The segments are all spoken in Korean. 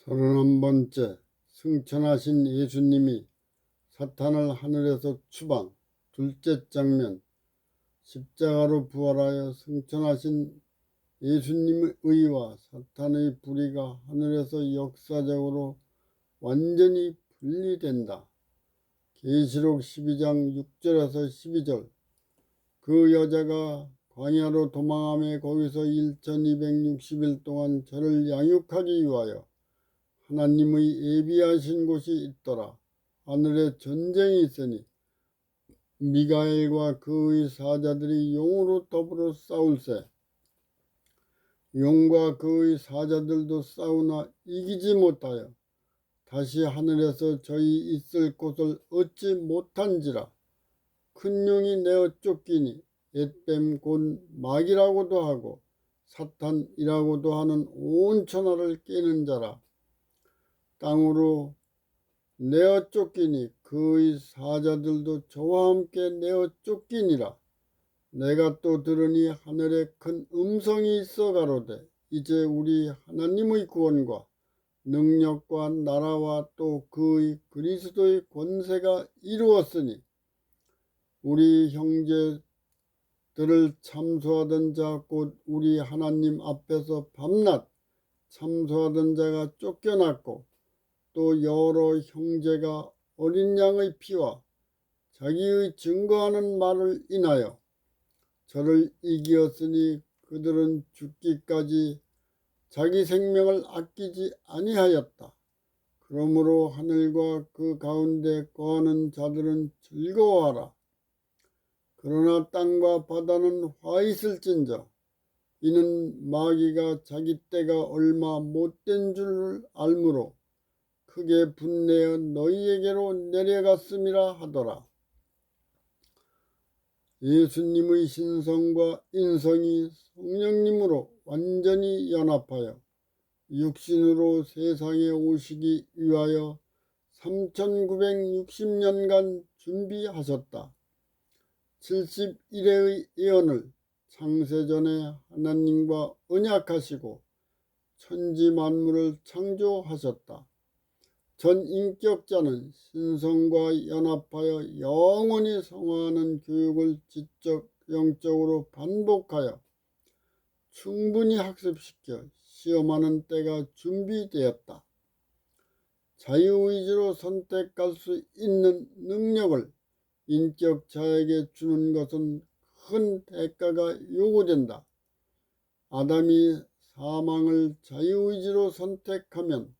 31번째 승천하신 예수님이 사탄을 하늘에서 추방. 둘째 장면. 십자가로 부활하여 승천하신 예수님의 의와 사탄의 불의가 하늘에서 역사적으로 완전히 분리된다. 계시록 12장 6절에서 12절. 그 여자가 광야로 도망하며 거기서 1260일 동안 저를 양육하기 위하여 하나님의 예비하신 곳이 있더라. 하늘에 전쟁이 있으니 미가엘과 그의 사자들이 용으로 더불어 싸울세. 용과 그의 사자들도 싸우나 이기지 못하여 다시 하늘에서 저희 있을 곳을 얻지 못한지라. 큰 용이 내어 쫓기니 옛뱀 곧 마귀라고도 하고 사탄이라고도 하는 온 천하를 깨는 자라. 땅으로 내어 쫓기니 그의 사자들도 저와 함께 내어 쫓기니라. 내가 또 들으니 하늘에 큰 음성이 있어 가로되 이제 우리 하나님의 구원과 능력과 나라와 또 그의 그리스도의 권세가 이루었으니 우리 형제들을 참소하던 자 곧 우리 하나님 앞에서 밤낮 참소하던 자가 쫓겨났고 또 여러 형제가 어린 양의 피와 자기의 증거하는 말을 인하여 저를 이기었으니 그들은 죽기까지 자기 생명을 아끼지 아니하였다. 그러므로 하늘과 그 가운데 거하는 자들은 즐거워하라. 그러나 땅과 바다는 화 있을진저 이는 마귀가 자기 때가 얼마 못된 줄을 알므로 크게 분내어 너희에게로 내려갔음이라 하더라. 예수님의 신성과 인성이 성령님으로 완전히 연합하여 육신으로 세상에 오시기 위하여 3960년간 준비하셨다. 71회의 예언을 창세전에 하나님과 언약하시고 천지 만물을 창조하셨다. 전 인격자는 신성과 연합하여 영원히 성화하는 교육을 지적 영적으로 반복하여 충분히 학습시켜 시험하는 때가 준비되었다. 자유의지로 선택할 수 있는 능력을 인격자에게 주는 것은 큰 대가가 요구된다. 아담이 사망을 자유의지로 선택하면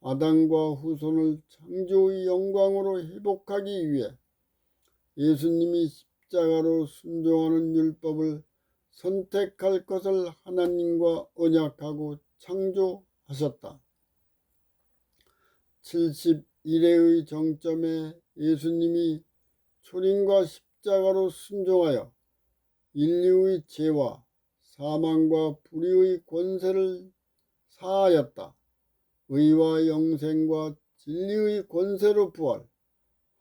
아담과 후손을 창조의 영광으로 회복하기 위해 예수님이 십자가로 순종하는 율법을 선택할 것을 하나님과 언약하고 창조하셨다. 71회의 정점에 예수님이 초림과 십자가로 순종하여 인류의 죄와 사망과 불의의 권세를 사하였다. 의와 영생과 진리의 권세로 부활,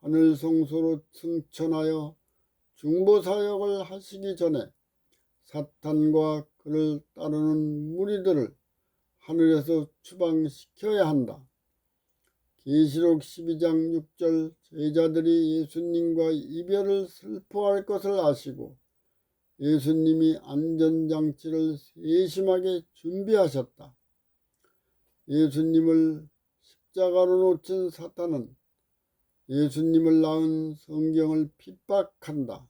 하늘 성소로 승천하여 중보사역을 하시기 전에 사탄과 그를 따르는 무리들을 하늘에서 추방시켜야 한다. 계시록 12장 6절 제자들이 예수님과 이별을 슬퍼할 것을 아시고 예수님이 안전장치를 세심하게 준비하셨다. 예수님을 십자가로 놓친 사탄은 예수님을 낳은 성경을 핍박한다.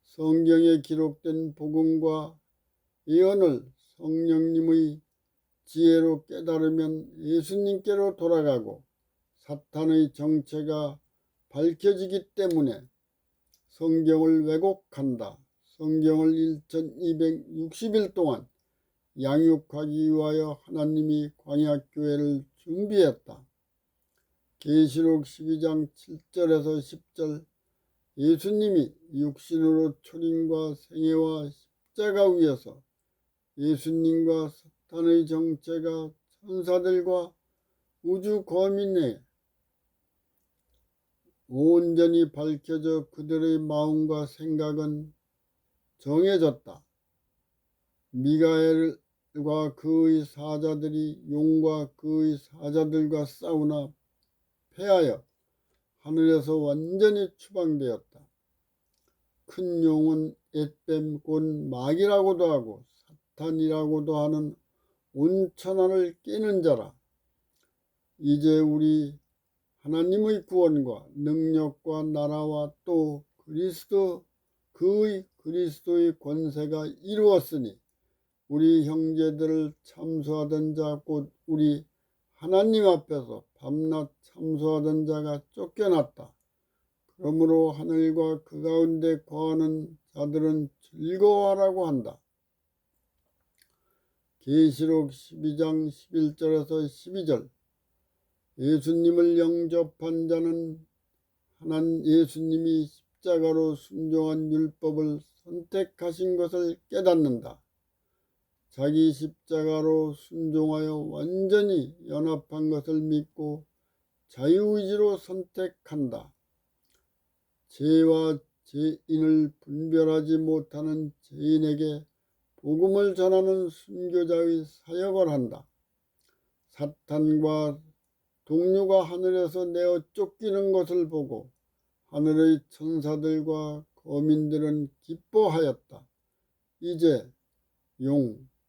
성경에 기록된 복음과 예언을 성령님의 지혜로 깨달으면 예수님께로 돌아가고 사탄의 정체가 밝혀지기 때문에 성경을 왜곡한다. 성경을 1260일 동안 양육하기 위하여 하나님이 광야교회를 준비했다. 계시록 12장 7절에서 10절 예수님이 육신으로 초림과 생애와 십자가 위에서 예수님과 사탄의 정체가 천사들과 우주 거민에 온전히 밝혀져 그들의 마음과 생각은 정해졌다. 미가엘과 그의 사자들이 용과 그의 사자들과 싸우나 패하여 하늘에서 완전히 추방되었다. 큰 용은 엣뱀 곧 마귀라고도 하고 사탄이라고도 하는 온 천하를 깨는 자라. 이제 우리 하나님의 구원과 능력과 나라와 또 그리스도의 권세가 이루었으니 우리 형제들을 참소하던 자 곧 우리 하나님 앞에서 밤낮 참소하던 자가 쫓겨났다. 그러므로 하늘과 그 가운데 거하는 자들은 즐거워하라고 한다. 계시록 12장 11절에서 12절. 예수님을 영접한 자는 예수님이 십자가로 순종한 율법을 선택하신 것을 깨닫는다. 자기 십자가로 순종하여 완전히 연합한 것을 믿고 자유의지로 선택한다. 죄와 죄인을 분별하지 못하는 죄인에게 복음을 전하는 순교자의 사역을 한다. 사탄과 동료가 하늘에서 내어 쫓기는 것을 보고 하늘의 천사들과 거민들은 기뻐하였다. 이제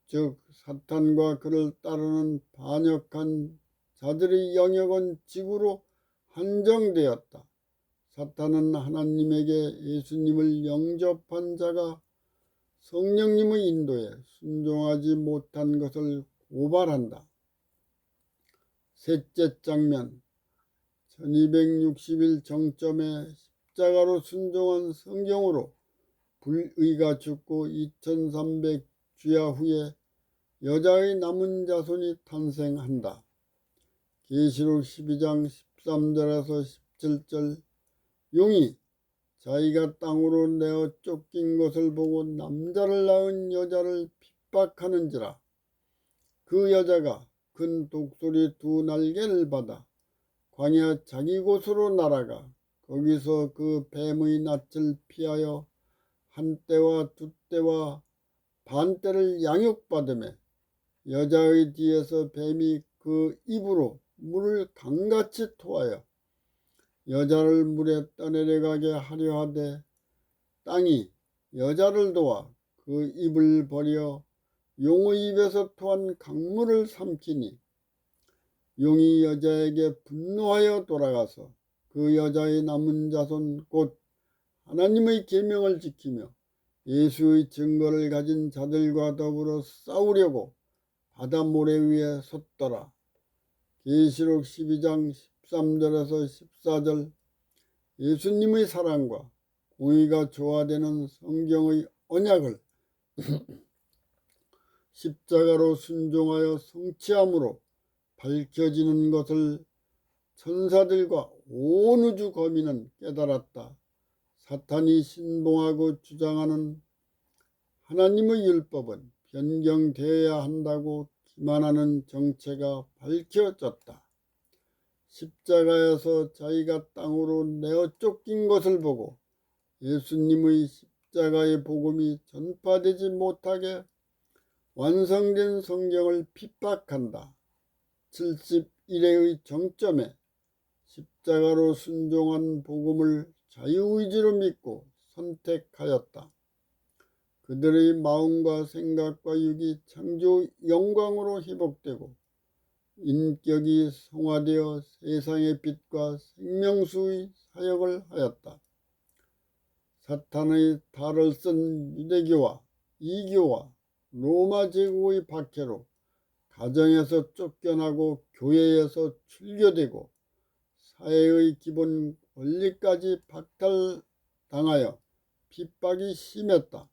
즉 사탄과 그를 따르는 반역한 자들의 영역은 지구로 한정되었다. 사탄은 하나님에게 예수님을 영접한 자가 성령님의 인도에 순종하지 못한 것을 고발한다. 셋째 장면. 1260일 정점에 십자가로 순종한 성경으로 불의가 죽고 2300 주야 후에 여자의 남은 자손이 탄생한다. 계시록 12장 13절에서 17절. 용이 자기가 땅으로 내어 쫓긴 것을 보고 남자를 낳은 여자를 핍박하는지라. 그 여자가 큰 독수리 2날개를 받아 광야 자기 곳으로 날아가 거기서 그 뱀의 낯을 피하여 한 때와 두 때와 반 때를 양육받으며 여자의 뒤에서 뱀이 그 입으로 물을 강같이 토하여 여자를 물에 떠내려가게 하려 하되 땅이 여자를 도와 그 입을 버려 용의 입에서 토한 강물을 삼키니 용이 여자에게 분노하여 돌아가서 그 여자의 남은 자손 곧 하나님의 계명을 지키며 예수의 증거를 가진 자들과 더불어 싸우려고 바다 모래 위에 섰더라. 계시록 12장 13절에서 14절. 예수님의 사랑과 공의가 조화되는 성경의 언약을 십자가로 순종하여 성취함으로 밝혀지는 것을 천사들과 온 우주 거민은 깨달았다. 사탄이 신봉하고 주장하는 하나님의 율법은 변경되어야 한다고 기만하는 정체가 밝혀졌다. 십자가에서 자기가 땅으로 내어 쫓긴 것을 보고 예수님의 십자가의 복음이 전파되지 못하게 완성된 성경을 핍박한다. 71회의 정점에 십자가로 순종한 복음을 자유의지로 믿고 선택하였다. 그들의 마음과 생각과 육이 창조 영광으로 회복되고 인격이 성화되어 세상의 빛과 생명수의 사역을 하였다. 사탄의 탈을 쓴 유대교와 이교와 로마 제국의 박해로 가정에서 쫓겨나고 교회에서 출교되고 사회의 기본 권리까지 박탈당하여 핍박이 심했다.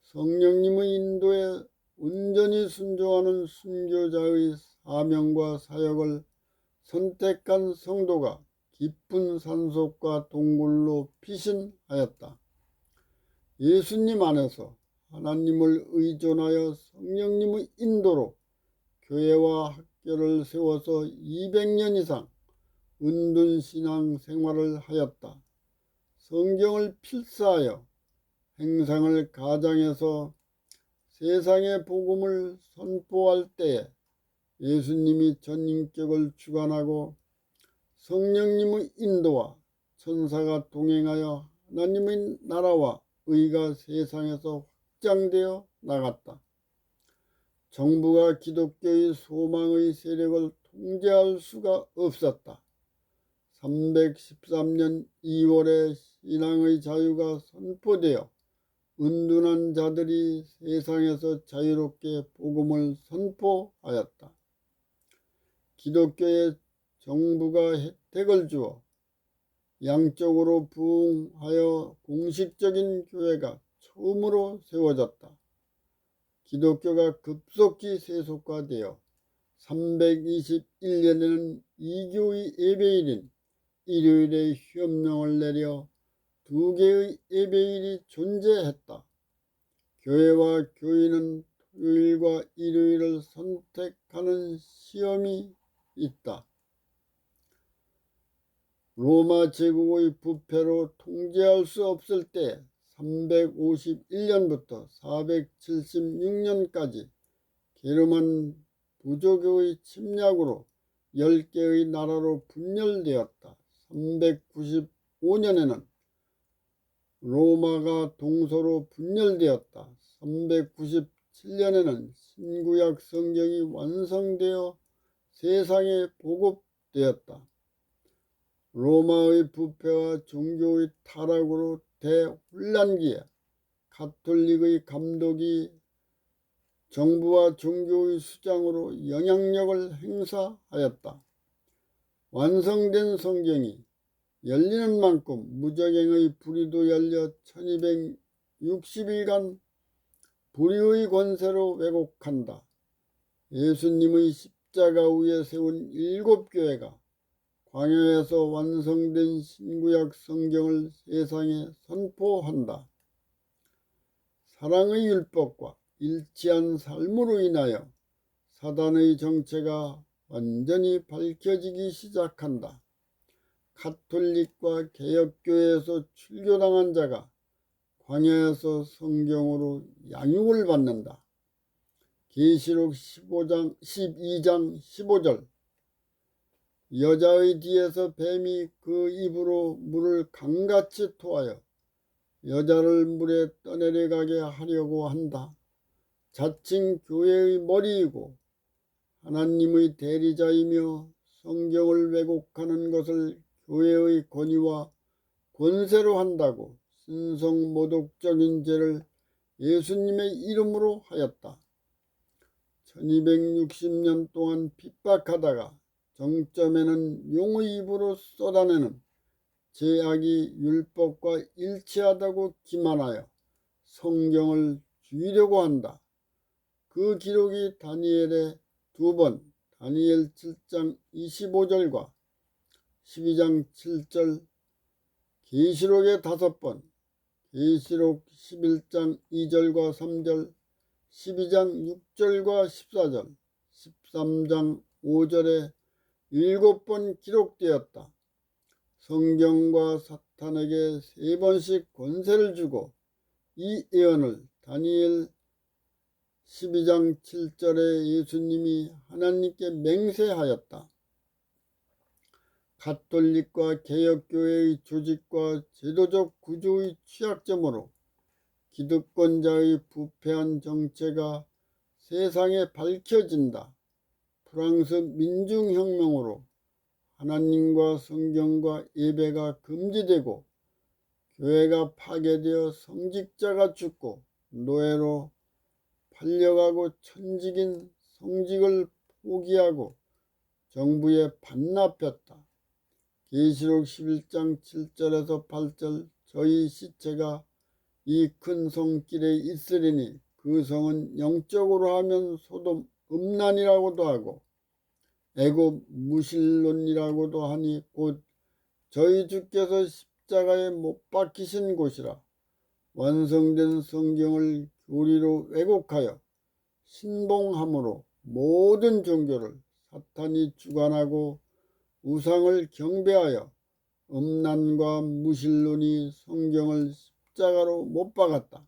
성령님의 인도에 온전히 순종하는 순교자의 사명과 사역을 선택한 성도가 깊은 산속과 동굴로 피신하였다. 예수님 안에서 하나님을 의존하여 성령님의 인도로 교회와 학교를 세워서 200년 이상 은둔신앙 생활을 하였다. 성경을 필사하여 행상을 가장해서 세상의 복음을 선포할 때에 예수님이 전인격을 주관하고 성령님의 인도와 천사가 동행하여 하나님의 나라와 의가 세상에서 확장되어 나갔다. 정부가 기독교의 소망의 세력을 통제할 수가 없었다. 313년 2월에 신앙의 자유가 선포되어 은둔한 자들이 세상에서 자유롭게 복음을 선포하였다. 기독교의 정부가 혜택을 주어 양쪽으로 부흥하여 공식적인 교회가 처음으로 세워졌다. 기독교가 급속히 세속화되어 321년에는 이교의 예배일인 일요일에 휴업령을 내려 2개의 예배일이 존재했다. 교회와 교인은 토요일과 일요일을 선택하는 시험이 있다. 로마 제국의 부패로 통제할 수 없을 때 351년부터 476년까지 게르만 부족의 침략으로 10개의 나라로 분열되었다. 395년에는 로마가 동서로 분열되었다. 397년에는 신구약 성경이 완성되어 세상에 보급되었다. 로마의 부패와 종교의 타락으로 대혼란기에 가톨릭의 감독이 정부와 종교의 수장으로 영향력을 행사하였다. 완성된 성경이 열리는 만큼 무적행의 불의도 열려 1260일간 불의의 권세로 왜곡한다. 예수님의 십자가 위에 세운 7교회가 광야에서 완성된 신구약 성경을 세상에 선포한다. 사랑의 율법과 일치한 삶으로 인하여 사단의 정체가 완전히 밝혀지기 시작한다. 가톨릭과 개혁교회에서 출교당한 자가 광야에서 성경으로 양육을 받는다. 계시록 12장 15절 여자의 뒤에서 뱀이 그 입으로 물을 강같이 토하여 여자를 물에 떠내려가게 하려고 한다. 자칭 교회의 머리이고 하나님의 대리자이며 성경을 왜곡하는 것을 교회의 권위와 권세로 한다고 신성모독적인 죄를 예수님의 이름으로 하였다. 1260년 동안 핍박하다가 정점에는 용의 입으로 쏟아내는 죄악이 율법과 일치하다고 기만하여 성경을 죽이려고 한다. 그 기록이 다니엘의 2번, 다니엘 7장 25절과 12장 7절, 계시록의 5번, 계시록 11장 2절과 3절, 12장 6절과 14절, 13장 5절에 7번 기록되었다. 성경과 사탄에게 3번씩 권세를 주고 이 예언을 다니엘 12장 7절에 예수님이 하나님께 맹세하였다. 가톨릭과 개혁교회의 조직과 제도적 구조의 취약점으로 기득권자의 부패한 정체가 세상에 밝혀진다. 프랑스 민중혁명으로 하나님과 성경과 예배가 금지되고 교회가 파괴되어 성직자가 죽고 노예로 팔려가고 천직인 성직을 포기하고 정부에 반납했다. 계시록 11장 7절에서 8절 저희 시체가 이 큰 성길에 있으리니 그 성은 영적으로 하면 소돔 음란이라고도 하고 애굽 무실론이라고도 하니 곧 저희 주께서 십자가에 못 박히신 곳이라. 완성된 성경을 교리로 왜곡하여 신봉함으로 모든 종교를 사탄이 주관하고 우상을 경배하여 음란과 무실론이 성경을 십자가로 못 박았다.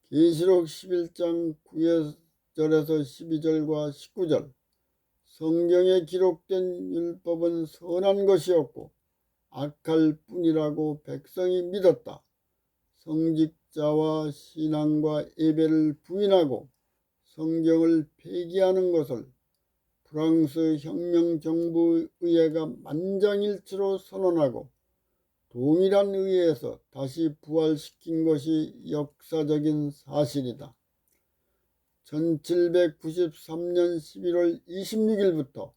계시록 11장 9절에서 12절과 19절 성경에 기록된 율법은 선한 것이었고 악할 뿐이라고 백성이 믿었다. 성직자와 신앙과 예배를 부인하고 성경을 폐기하는 것을 프랑스 혁명 정부 의회가 만장일치로 선언하고 동일한 의회에서 다시 부활시킨 것이 역사적인 사실이다. 1793년 11월 26일부터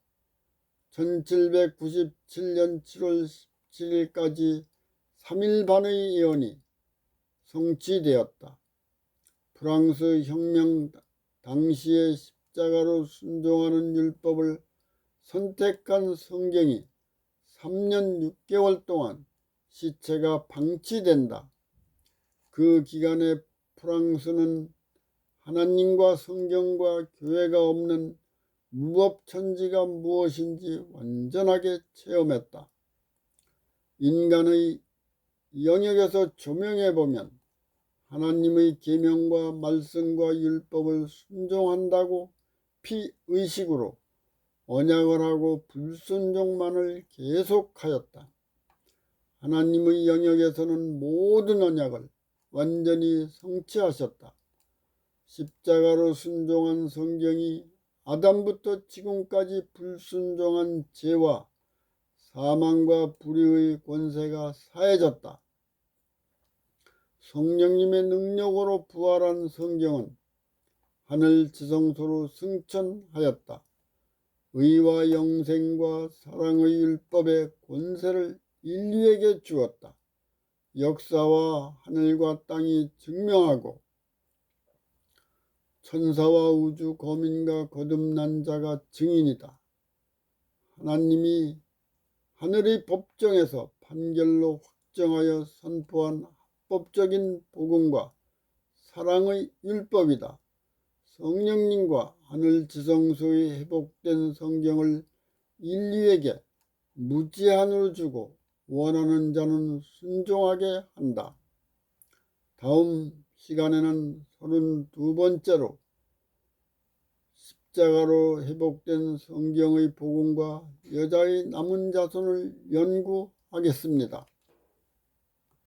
1797년 7월 17일까지 3일 반의 예언이 성취되었다. 프랑스 혁명 당시에 십자가로 순종하는 율법을 선택한 성경이 3년 6개월 동안 시체가 방치된다. 그 기간에 프랑스는 하나님과 성경과 교회가 없는 무법천지가 무엇인지 완전하게 체험했다. 인간의 영역에서 조명해보면 하나님의 계명과 말씀과 율법을 순종한다고 피의식으로 언약을 하고 불순종만을 계속하였다. 하나님의 영역에서는 모든 언약을 완전히 성취하셨다. 십자가로 순종한 성경이 아담부터 지금까지 불순종한 죄와 사망과 불의의 권세가 사해졌다. 성령님의 능력으로 부활한 성경은 하늘 지성소로 승천하였다. 의와 영생과 사랑의 율법의 권세를 인류에게 주었다. 역사와 하늘과 땅이 증명하고 천사와 우주 거민과 거듭난 자가 증인이다. 하나님이 하늘의 법정에서 판결로 확정하여 선포한 합법적인 복음과 사랑의 율법이다. 성령님과 하늘 지성소에 회복된 성경을 인류에게 무제한으로 주고 원하는 자는 순종하게 한다. 다음 시간에는 32번째로 십자가로 회복된 성경의 복음과 여자의 남은 자손을 연구하겠습니다.